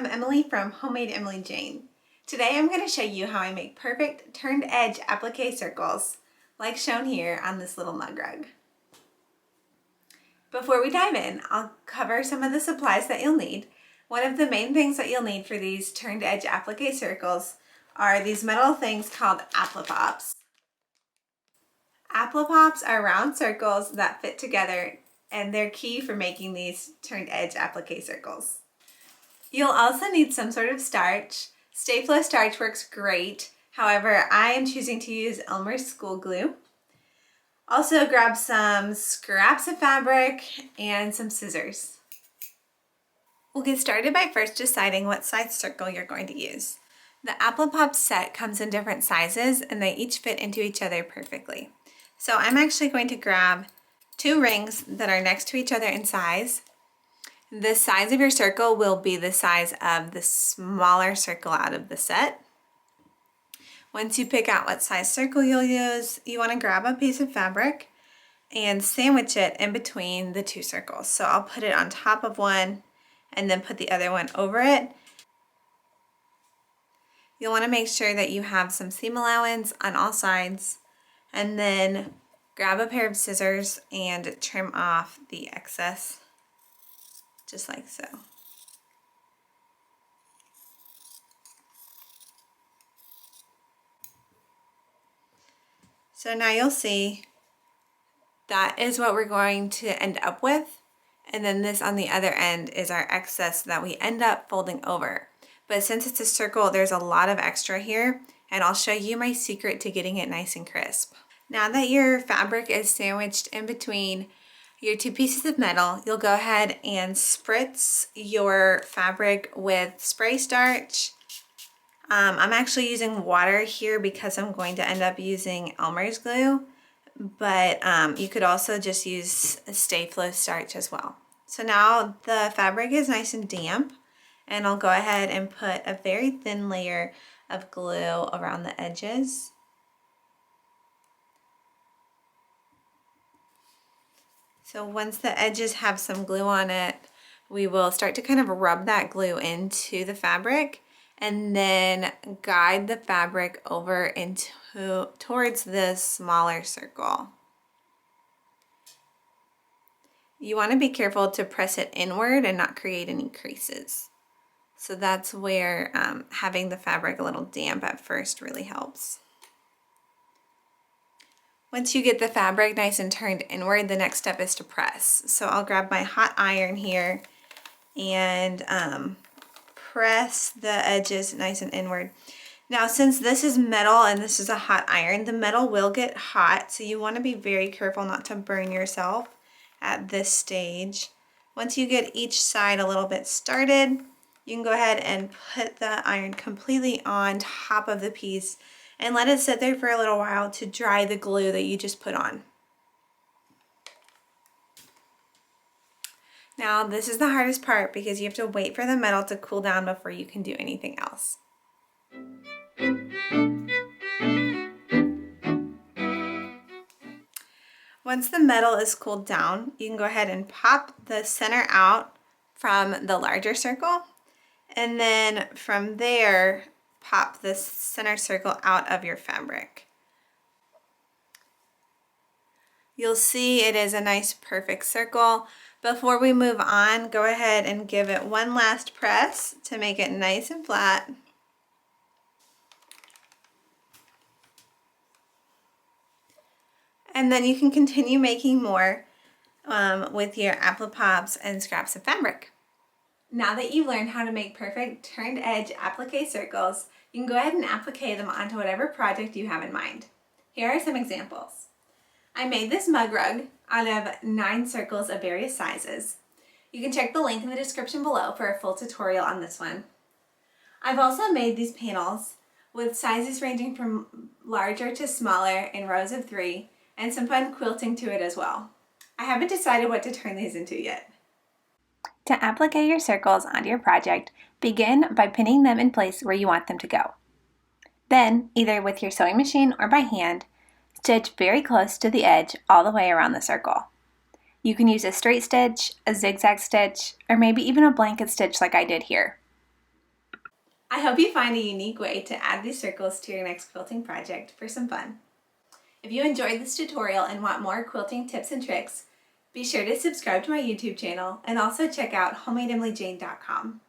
I'm Emily from Homemade Emily Jane. Today I'm going to show you how I make perfect turned edge applique circles like shown here on this little mug rug. Before we dive in, I'll cover some of the supplies that you'll need. One of the main things that you'll need for these turned edge applique circles are these metal things called Applipops. Applipops are round circles that fit together, and they're key for making these turned edge applique circles. You'll also need some sort of starch. Stay Flow starch works great. However, I am choosing to use Elmer's school glue. Also grab some scraps of fabric and some scissors. We'll get started by first deciding what size circle you're going to use. The Applipops set comes in different sizes and they each fit into each other perfectly. So I'm actually going to grab 2 rings that are next to each other in size. The size of your circle will be the size of the smaller circle out of the set. Once you pick out what size circle you'll use, you want to grab a piece of fabric and sandwich it in between the 2 circles. So I'll put it on top of one and then put the other one over it. You'll want to make sure that you have some seam allowance on all sides, and then grab a pair of scissors and trim off the excess, just like so. So now you'll see that is what we're going to end up with, and then this on the other end is our excess that we end up folding over. But since it's a circle, there's a lot of extra here, and I'll show you my secret to getting it nice and crisp. Now that your fabric is sandwiched in between your 2 pieces of metal, you'll go ahead and spritz your fabric with spray starch. I'm actually using water here because I'm going to end up using Elmer's glue, but you could also just use Stay Flow starch as well. So now the fabric is nice and damp, and I'll go ahead and put a very thin layer of glue around the edges. So once the edges have some glue on it, we will start to kind of rub that glue into the fabric and then guide the fabric over into towards this smaller circle. You want to be careful to press it inward and not create any creases. So that's where having the fabric a little damp at first really helps. Once you get the fabric nice and turned inward, the next step is to press. So I'll grab my hot iron here and press the edges nice and inward. Now, since this is metal and this is a hot iron, the metal will get hot, so you want to be very careful not to burn yourself at this stage. Once you get each side a little bit started, you can go ahead and put the iron completely on top of the piece and let it sit there for a little while to dry the glue that you just put on. Now this is the hardest part because you have to wait for the metal to cool down before you can do anything else. Once the metal is cooled down, you can go ahead and pop the center out from the larger circle, and then from there pop this center circle out of your fabric. You'll see it is a nice perfect circle. Before we move on, go ahead and give it one last press to make it nice and flat. And then you can continue making more with your Applipops and scraps of fabric. Now that you've learned how to make perfect turned edge applique circles, you can go ahead and applique them onto whatever project you have in mind. Here are some examples. I made this mug rug out of 9 circles of various sizes. You can check the link in the description below for a full tutorial on this one. I've also made these panels with sizes ranging from larger to smaller in rows of 3 and some fun quilting to it as well. I haven't decided what to turn these into yet. To applique your circles onto your project, begin by pinning them in place where you want them to go. Then, either with your sewing machine or by hand, stitch very close to the edge all the way around the circle. You can use a straight stitch, a zigzag stitch, or maybe even a blanket stitch like I did here. I hope you find a unique way to add these circles to your next quilting project for some fun. If you enjoyed this tutorial and want more quilting tips and tricks, be sure to subscribe to my YouTube channel and also check out homemadeemilyjane.com.